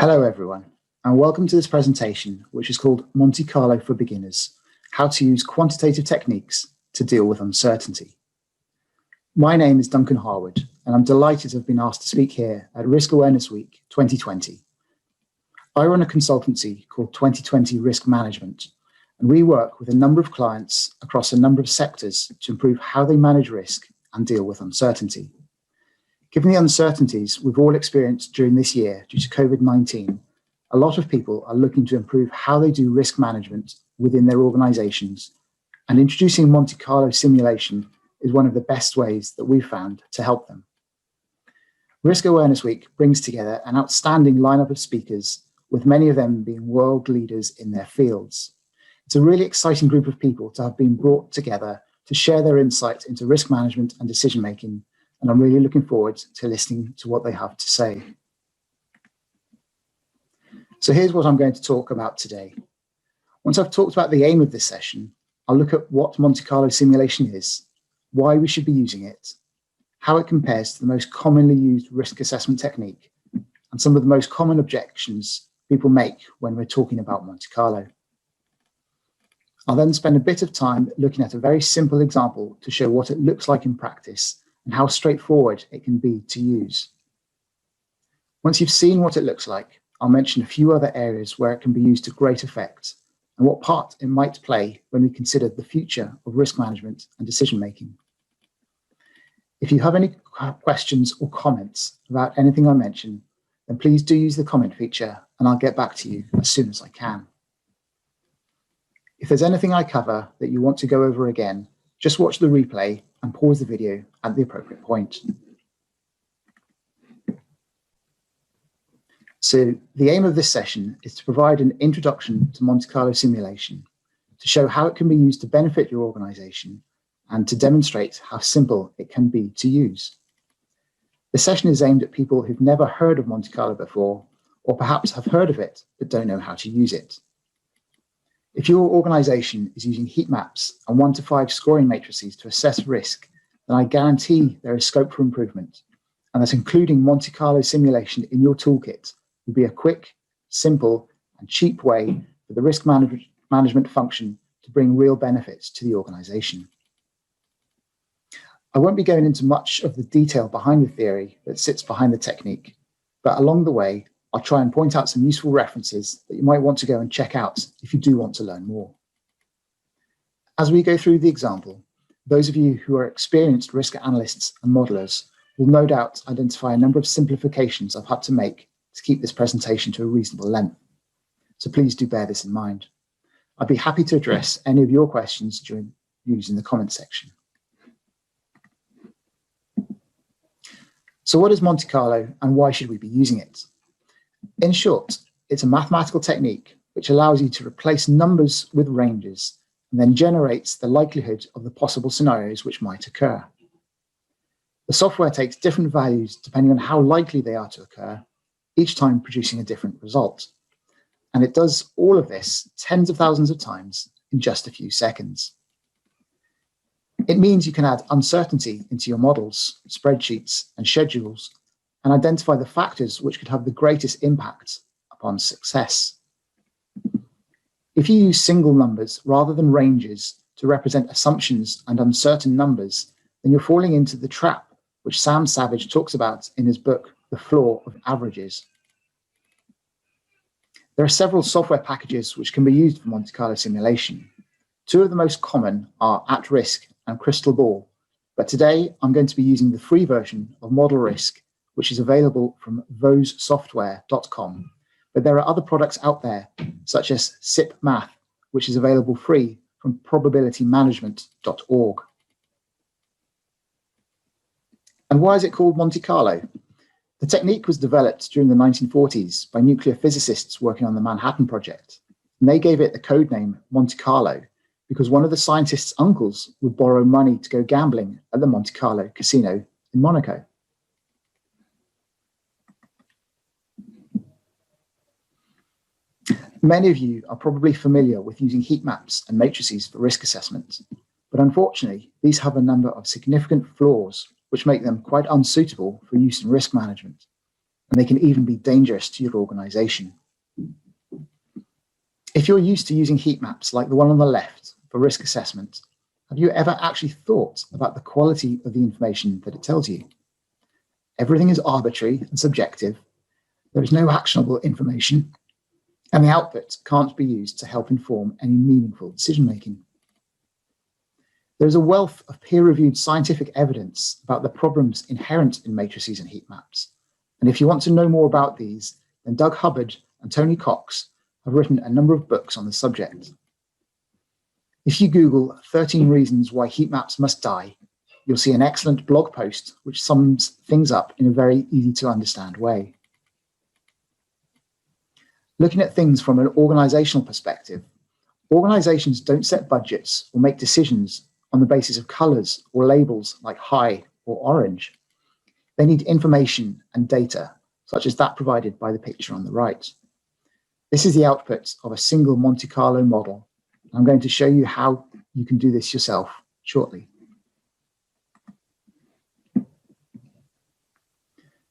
Hello everyone, and welcome to this presentation, which is called Monte Carlo for Beginners, How to Use Quantitative Techniques to Deal with Uncertainty. My name is Duncan Harwood, and I'm delighted to have been asked to speak here at Risk Awareness Week 2020. I run a consultancy called 2020 Risk Management, and we work with a number of clients across a number of sectors to improve how they manage risk and deal with uncertainty. Given the uncertainties we've all experienced during this year due to COVID-19, a lot of people are looking to improve how they do risk management within their organizations, and introducing Monte Carlo simulation is one of the best ways that we've found to help them. Risk Awareness Week brings together an outstanding lineup of speakers, with many of them being world leaders in their fields. It's a really exciting group of people to have been brought together to share their insights into risk management and decision-making, and I'm really looking forward to listening to what they have to say. So here's what I'm going to talk about today. Once I've talked about the aim of this session, I'll look at what Monte Carlo simulation is, why we should be using it, how it compares to the most commonly used risk assessment technique, and some of the most common objections people make when we're talking about Monte Carlo. I'll then spend a bit of time looking at a very simple example to show what it looks like in practice and how straightforward it can be to use. Once you've seen what it looks like, I'll mention a few other areas where it can be used to great effect and what part it might play when we consider the future of risk management and decision-making. If you have any questions or comments about anything I mention, then please do use the comment feature and I'll get back to you as soon as I can. If there's anything I cover that you want to go over again, just watch the replay and pause the video at the appropriate point. So the aim of this session is to provide an introduction to Monte Carlo simulation, to show how it can be used to benefit your organization and to demonstrate how simple it can be to use. The session is aimed at people who've never heard of Monte Carlo before, or perhaps have heard of it but don't know how to use it. If your organization is using Heatmaps and 1 to 5 scoring matrices to assess risk, then I guarantee there is scope for improvement, and that including Monte Carlo simulation in your toolkit will be a quick, simple, and cheap way for the risk management function to bring real benefits to the organization. I won't be going into much of the detail behind the theory that sits behind the technique, but along the way, I'll try and point out some useful references that you might want to go and check out if you do want to learn more. As we go through the example, those of you who are experienced risk analysts and modelers will no doubt identify a number of simplifications I've had to make to keep this presentation to a reasonable length. So please do bear this in mind. I'd be happy to address any of your questions during using the comment section. So what is Monte Carlo and why should we be using it? In short, it's a mathematical technique which allows you to replace numbers with ranges and then generates the likelihood of the possible scenarios which might occur. The software takes different values depending on how likely they are to occur, each time producing a different result. And it does all of this tens of thousands of times in just a few seconds. It means you can add uncertainty into your models, spreadsheets, and schedules, and identify the factors which could have the greatest impact upon success. If you use single numbers rather than ranges to represent assumptions and uncertain numbers, then you're falling into the trap which Sam Savage talks about in his book, The Flaw of Averages. There are several software packages which can be used for Monte Carlo simulation. Two of the most common are At Risk and Crystal Ball, but today I'm going to be using the free version of Model Risk, which is available from vosesoftware.com. But there are other products out there, such as SIP Math, which is available free from probabilitymanagement.org. And why is it called Monte Carlo? The technique was developed during the 1940s by nuclear physicists working on the Manhattan Project, and they gave it the code name Monte Carlo because one of the scientists' uncles would borrow money to go gambling at the Monte Carlo casino in Monaco. Many of you are probably familiar with using heat maps and matrices for risk assessment, but unfortunately, these have a number of significant flaws which make them quite unsuitable for use in risk management. and they can even be dangerous to your organization. If you're used to using heat maps like the one on the left for risk assessment, have you ever actually thought about the quality of the information that it tells you? Everything is arbitrary and subjective. There is no actionable information, and the output can't be used to help inform any meaningful decision-making. There is a wealth of peer-reviewed scientific evidence about the problems inherent in matrices and heat maps. And if you want to know more about these, then Doug Hubbard and Tony Cox have written a number of books on the subject. If you Google 13 reasons why heat maps must die, you'll see an excellent blog post which sums things up in a very easy to understand way. Looking at things from an organizational perspective, organizations don't set budgets or make decisions on the basis of colors or labels like high or orange. They need information and data, such as that provided by the picture on the right. This is the output of a single Monte Carlo model. I'm going to show you how you can do this yourself shortly.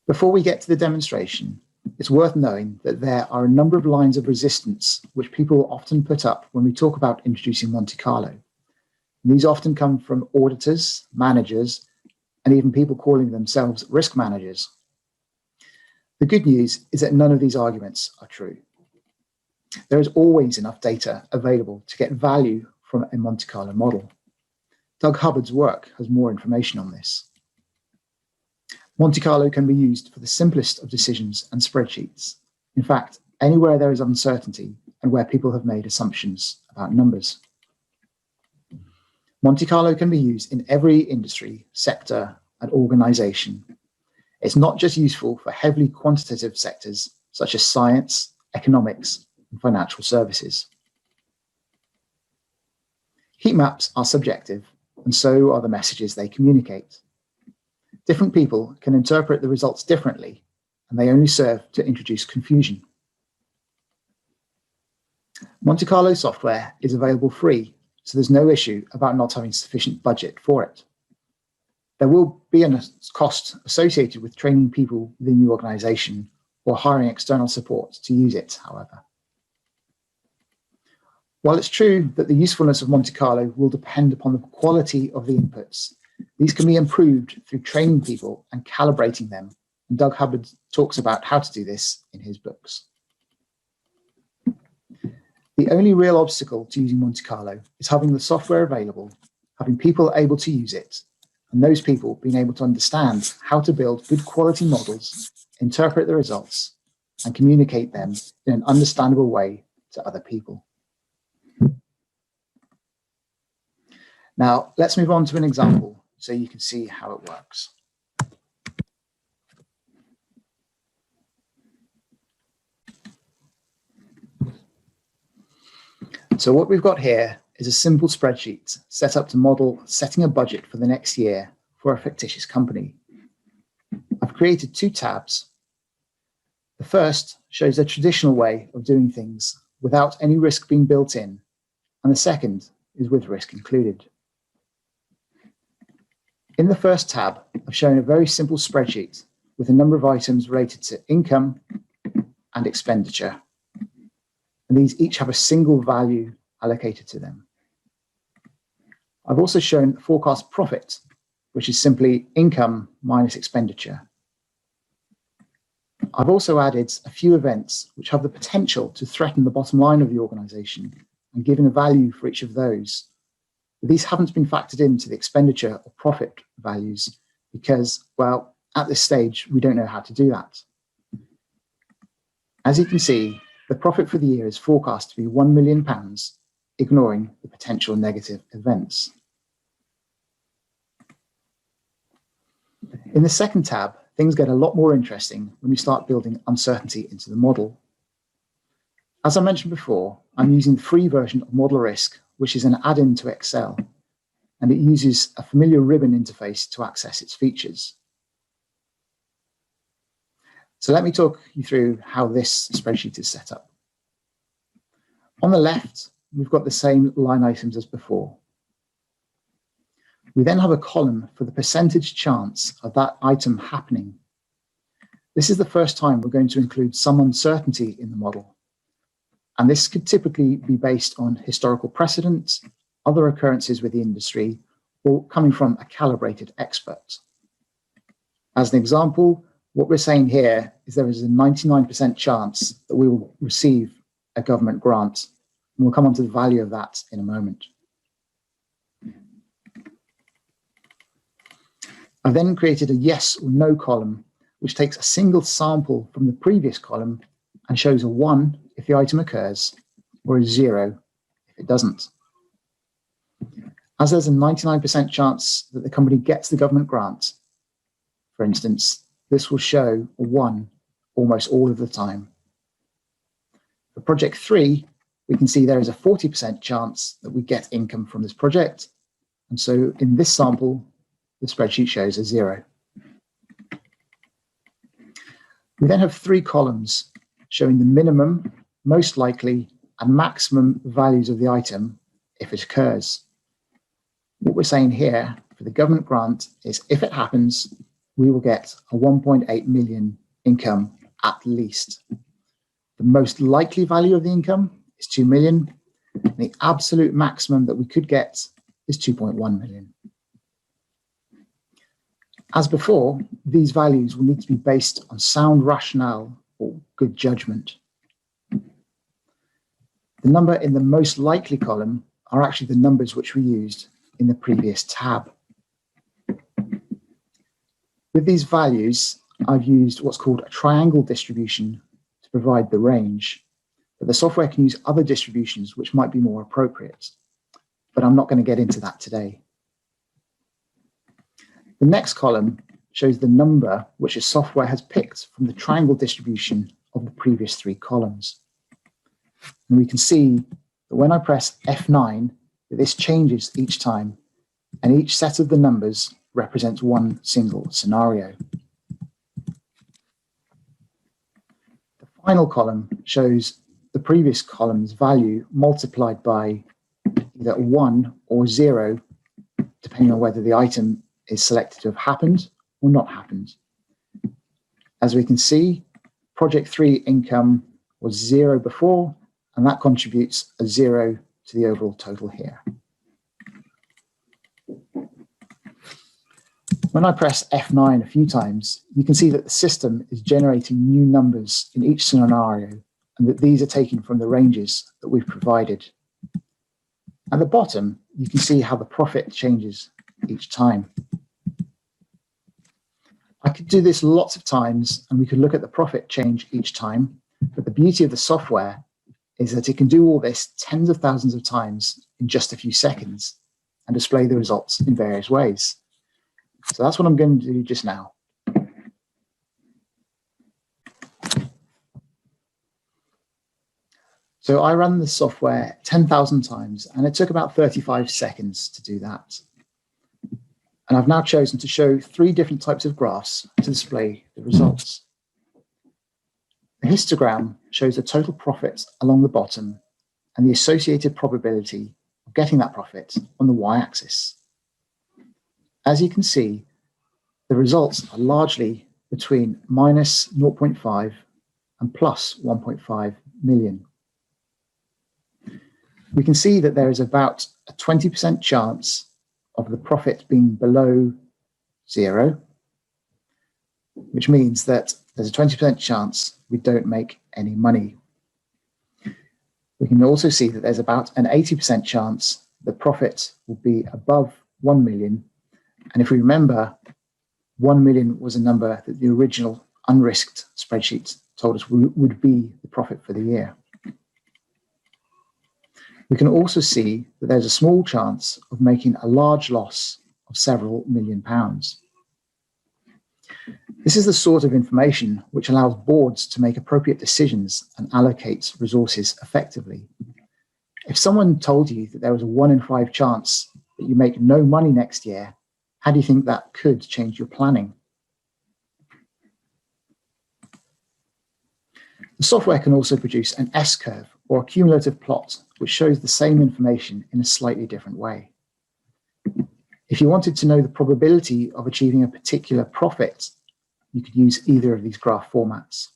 Before we get to the demonstration, it's worth knowing that there are a number of lines of resistance which people often put up when we talk about introducing Monte Carlo. And these often come from auditors, managers, and even people calling themselves risk managers. The good news is that none of these arguments are true. There is always enough data available to get value from a Monte Carlo model. Doug Hubbard's work has more information on this. Monte Carlo can be used for the simplest of decisions and spreadsheets. In fact, anywhere there is uncertainty and where people have made assumptions about numbers. Monte Carlo can be used in every industry, sector, and organization. It's not just useful for heavily quantitative sectors such as science, economics, and financial services. Heat maps are subjective, and so are the messages they communicate. Different people can interpret the results differently, and they only serve to introduce confusion. Monte Carlo software is available free, so there's no issue about not having sufficient budget for it. There will be a cost associated with training people within the organization or hiring external support to use it, however. While it's true that the usefulness of Monte Carlo will depend upon the quality of the inputs, these can be improved through training people and calibrating them. And Doug Hubbard talks about how to do this in his books. The only real obstacle to using Monte Carlo is having the software available, having people able to use it, and those people being able to understand how to build good quality models, interpret the results, and communicate them in an understandable way to other people. Now, let's move on to an example so you can see how it works. So what we've got here is a simple spreadsheet set up to model setting a budget for the next year for a fictitious company. I've created two tabs. The first shows a traditional way of doing things without any risk being built in, and the second is with risk included. In the first tab, I've shown a very simple spreadsheet with a number of items related to income and expenditure. And these each have a single value allocated to them. I've also shown forecast profit, which is simply income minus expenditure. I've also added a few events which have the potential to threaten the bottom line of the organization and given a value for each of those. But these haven't been factored into the expenditure or profit values because, well, at this stage, we don't know how to do that. As you can see, the profit for the year is forecast to be £1 million, ignoring the potential negative events. In the second tab, things get a lot more interesting when we start building uncertainty into the model. As I mentioned before, I'm using the free version of Model Risk, which is an add-in to Excel, and it uses a familiar ribbon interface to access its features. So let me talk you through how this spreadsheet is set up. On the left, we've got the same line items as before. We then have a column for the percentage chance of that item happening. This is the first time we're going to include some uncertainty in the model. And this could typically be based on historical precedents, other occurrences with the industry, or coming from a calibrated expert. As an example, what we're saying here is there is a 99% chance that we will receive a government grant, and we'll come on to the value of that in a moment. I've then created a yes or no column, which takes a single sample from the previous column and shows a 1 if the item occurs, or a 0 if it doesn't. As there's a 99% chance that the company gets the government grant, for instance, this will show a 1 almost all of the time. For project 3, we can see there is a 40% chance that we get income from this project. And so in this sample, the spreadsheet shows a 0. We then have 3 columns showing the minimum, most likely, and maximum values of the item if it occurs. What we're saying here for the government grant is if it happens, we will get a 1.8 million income at least. The most likely value of the income is 2 million. And the absolute maximum that we could get is 2.1 million. As before, these values will need to be based on sound rationale or good judgment. The number in the most likely column are actually the numbers which we used in the previous tab. With these values, I've used what's called a triangle distribution to provide the range, but the software can use other distributions which might be more appropriate. But I'm not going to get into that today. The next column shows the number which the software has picked from the triangle distribution of the previous 3 columns. And we can see that when I press F9, that this changes each time, and each set of the numbers represents one single scenario. The final column shows the previous column's value multiplied by either 1 or 0, depending on whether the item is selected to have happened or not happened. As we can see, project 3 income was 0 before, and that contributes a 0 to the overall total here. When I press F9 a few times, you can see that the system is generating new numbers in each scenario, and that these are taken from the ranges that we've provided. At the bottom, you can see how the profit changes each time. I could do this lots of times, and we could look at the profit change each time, but the beauty of the software is that it can do all this tens of thousands of times in just a few seconds and display the results in various ways. So that's what I'm going to do just now. So I ran the software 10,000 times, and it took about 35 seconds to do that. And I've now chosen to show 3 different types of graphs to display the results. The histogram shows the total profit along the bottom and the associated probability of getting that profit on the y-axis. As you can see, the results are largely between minus 0.5 and plus 1.5 million. We can see that there is about a 20% chance of the profit being below 0, which means that there's a 20% chance we don't make any money. We can also see that there's about an 80% chance the profit will be above 1 million. And if we remember, 1 million was a number that the original unrisked spreadsheet told us would be the profit for the year. We can also see that there's a small chance of making a large loss of several £1 million. This is the sort of information which allows boards to make appropriate decisions and allocate resources effectively. If someone told you that there was a 1 in 5 chance that you make no money next year, how do you think that could change your planning? The software can also produce an S-curve or a cumulative plot, which shows the same information in a slightly different way. If you wanted to know the probability of achieving a particular profit, you could use either of these graph formats.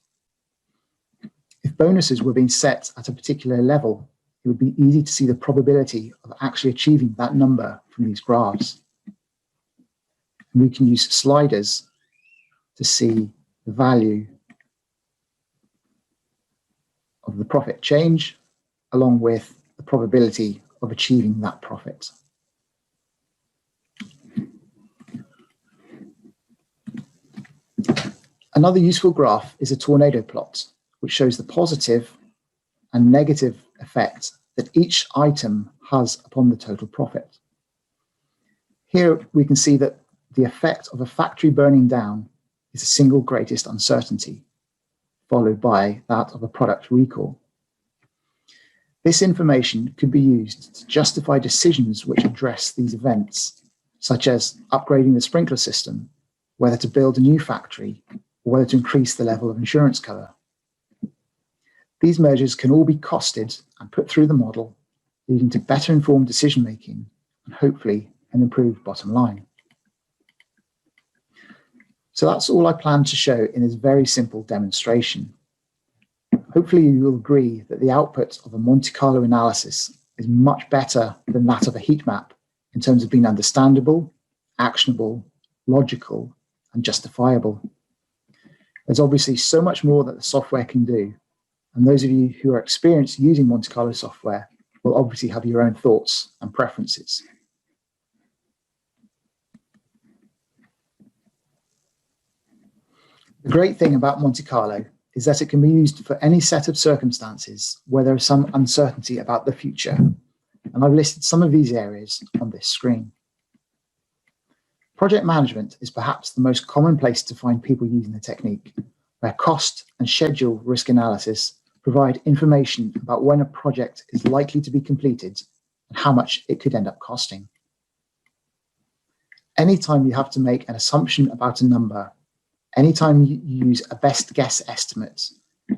If bonuses were being set at a particular level, it would be easy to see the probability of actually achieving that number from these graphs. And we can use sliders to see the value of the profit change along with the probability of achieving that profit. Another useful graph is a tornado plot, which shows the positive and negative effect that each item has upon the total profit. Here we can see that the effect of a factory burning down is the single greatest uncertainty, followed by that of a product recall. This information could be used to justify decisions which address these events, such as upgrading the sprinkler system, whether to build a new factory, or whether to increase the level of insurance cover. These measures can all be costed and put through the model, leading to better informed decision-making and hopefully an improved bottom line. So that's all I plan to show in this very simple demonstration. Hopefully you will agree that the output of a Monte Carlo analysis is much better than that of a heat map in terms of being understandable, actionable, logical, and justifiable. There's obviously so much more that the software can do, and those of you who are experienced using Monte Carlo software will obviously have your own thoughts and preferences. The great thing about Monte Carlo is that it can be used for any set of circumstances where there is some uncertainty about the future, and I've listed some of these areas on this screen. Project management is perhaps the most common place to find people using the technique, where cost and schedule risk analysis provide information about when a project is likely to be completed and how much it could end up costing. Anytime you have to make an assumption about a number, anytime you use a best guess estimate,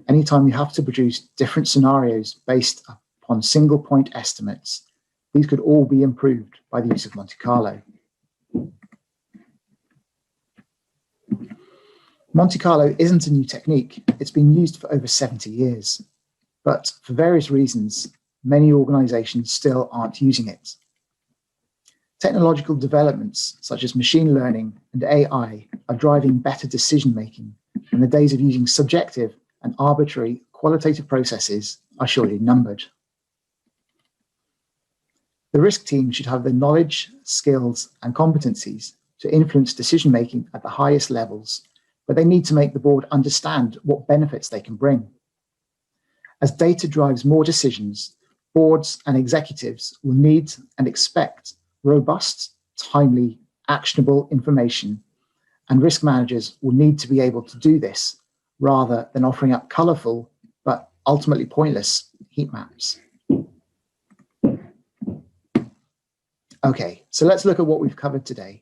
anytime you have to produce different scenarios based upon single point estimates, these could all be improved by the use of Monte Carlo. Monte Carlo isn't a new technique. It's been used for over 70 years, but for various reasons, many organizations still aren't using it. Technological developments such as machine learning and AI are driving better decision-making, and the days of using subjective and arbitrary qualitative processes are surely numbered. The risk team should have the knowledge, skills, and competencies to influence decision-making at the highest levels, but they need to make the board understand what benefits they can bring. As data drives more decisions, boards and executives will need and expect robust, timely, actionable information, and risk managers will need to be able to do this rather than offering up colourful but ultimately pointless heat maps. Okay, so let's look at what we've covered today.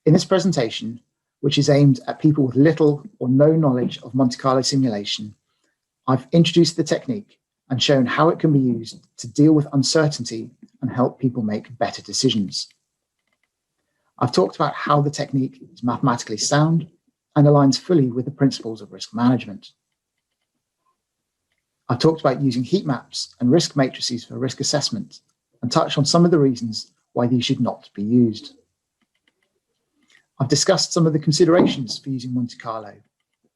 In this presentation, which is aimed at people with little or no knowledge of Monte Carlo simulation, I've introduced the technique and shown how it can be used to deal with uncertainty and help people make better decisions. I've talked about how the technique is mathematically sound and aligns fully with the principles of risk management. I've talked about using heat maps and risk matrices for risk assessment and touched on some of the reasons why these should not be used. I've discussed some of the considerations for using Monte Carlo,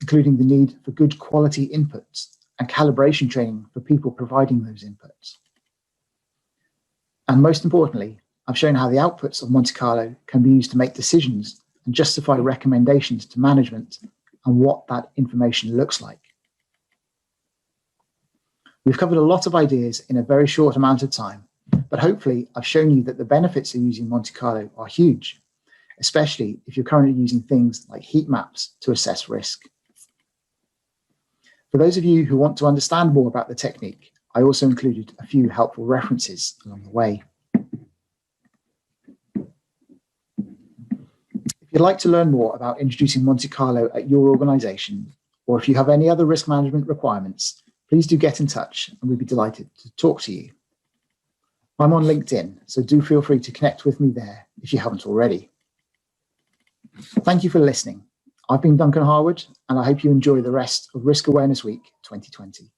including the need for good quality inputs and calibration training for people providing those inputs. And most importantly, I've shown how the outputs of Monte Carlo can be used to make decisions and justify recommendations to management and what that information looks like. We've covered a lot of ideas in a very short amount of time, but hopefully I've shown you that the benefits of using Monte Carlo are huge, especially if you're currently using things like heat maps to assess risk. For those of you who want to understand more about the technique, I also included a few helpful references along the way. If you'd like to learn more about introducing Monte Carlo at your organization, or if you have any other risk management requirements, please do get in touch and we'd be delighted to talk to you. I'm on LinkedIn, so do feel free to connect with me there if you haven't already. Thank you for listening. I've been Duncan Harwood, and I hope you enjoy the rest of Risk Awareness Week 2020.